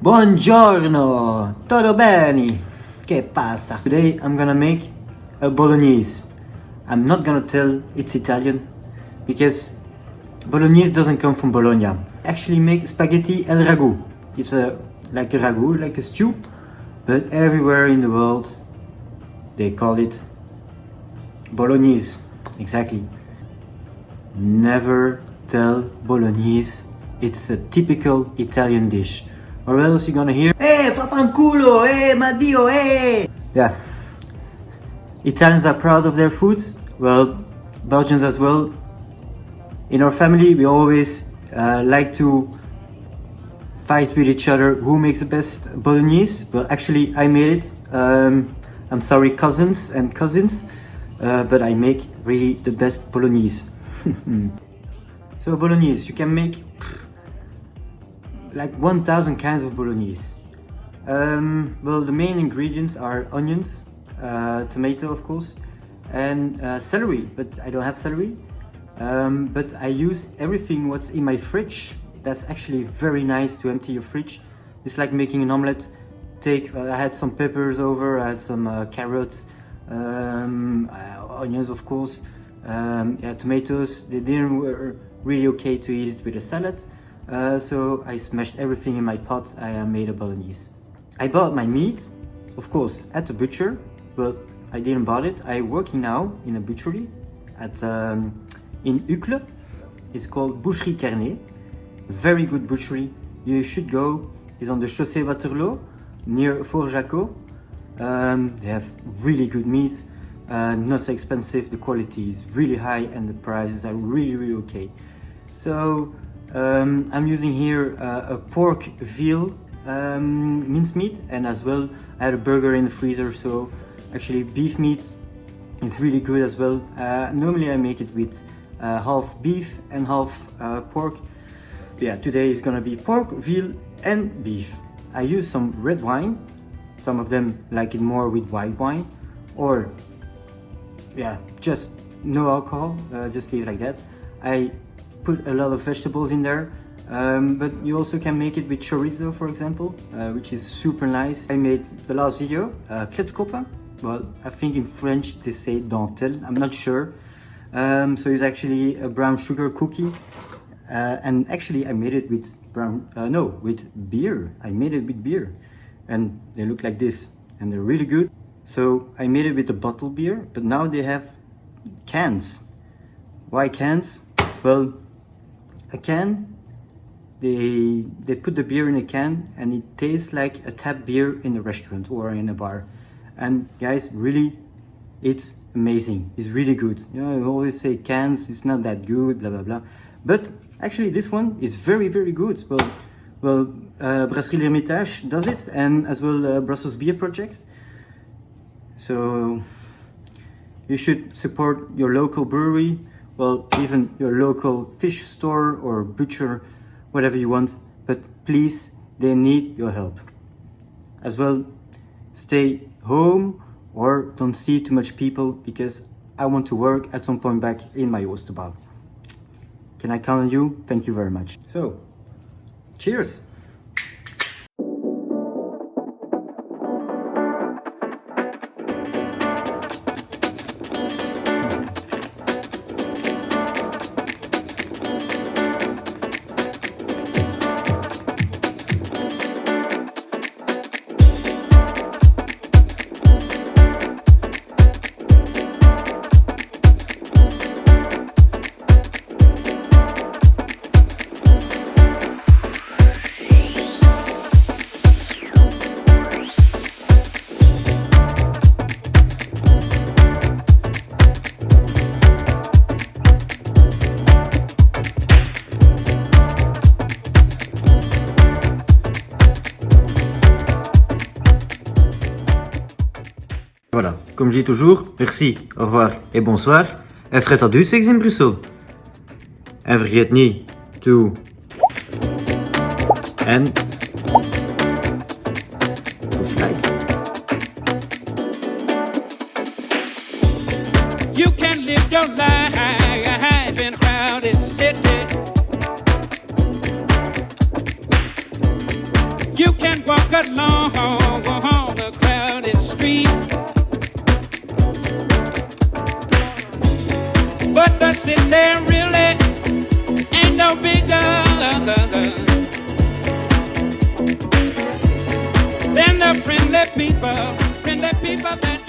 Buongiorno, tutto bene? Che pasa? Today I'm gonna make a bolognese. I'm not gonna tell it's Italian because bolognese doesn't come from Bologna. Actually make spaghetti al ragù. It's like a ragu, like a stew, but everywhere in the world they call it bolognese. Exactly. Never tell bolognese it's a typical Italian dish. Or else you're gonna hear, "Hey, papanculo, hey, ma dio, hey!" Yeah. Italians are proud of their food. Well, Belgians as well. In our family, we always like to fight with each other who makes the best bolognese. Well, actually, I made it. I'm sorry, cousins, but I make really the best bolognese. So bolognese, you can make like 1,000 kinds of bolognese. Well, the main ingredients are onions, tomato of course, and celery, but I don't have celery. But I use everything what's in my fridge. That's actually very nice to empty your fridge. It's like making an omelette. I had some peppers over, I had some carrots, onions of course, yeah, tomatoes. They didn't were really okay to eat it with a salad. So I smashed everything in my pot. I made a bolognese. I bought my meat, of course, at the butcher. Well, I didn't buy it. I'm working now in a butchery in Uccle. It's called Boucherie Carnet. Very good butchery. You should go. It's on the Chaussée Waterloo, near Fort Jacot. They have really good meat, not so expensive. The quality is really high and the prices are really okay. So I'm using here a pork veal mincemeat, and as well I had a burger in the freezer, so actually beef meat is really good as well. Normally I make it with half beef and half pork. Yeah, today is gonna be pork, veal and beef. I use some red wine. Some of them like it more with white wine, or yeah, just no alcohol, just leave it like that. I put a lot of vegetables in there, but you also can make it with chorizo, for example, which is super nice. I made the last video, kletskoppen. Well, I think in French they say dentelle, I'm not sure. So it's actually a brown sugar cookie, and actually I made it with with beer. I made it with beer, and they look like this, and they're really good. So I made it with a bottle beer, but now they have cans. Why cans? Well, a can, they put the beer in a can and it tastes like a tap beer in a restaurant or in a bar. And guys, really, it's amazing. It's really good. You know, I always say cans, it's not that good, blah blah blah. But actually, this one is very good. Well, Brasserie L'Hermitage does it, and as well Brussels Beer Project. So you should support your local brewery. Well, even your local fish store or butcher, whatever you want, but please, they need your help. As well, stay home or don't see too much people, because I want to work at some point back in my Oosterbouw. Can I count on you? Thank you very much. So, cheers! Voilà, comme je dis toujours, merci, au revoir et bonsoir. En fret dat Duits in Brussel. En vergeet niet to... En... You can live your life in a crowded city. You can walk along a crowded street, but the city really ain't no bigger than the friendly people that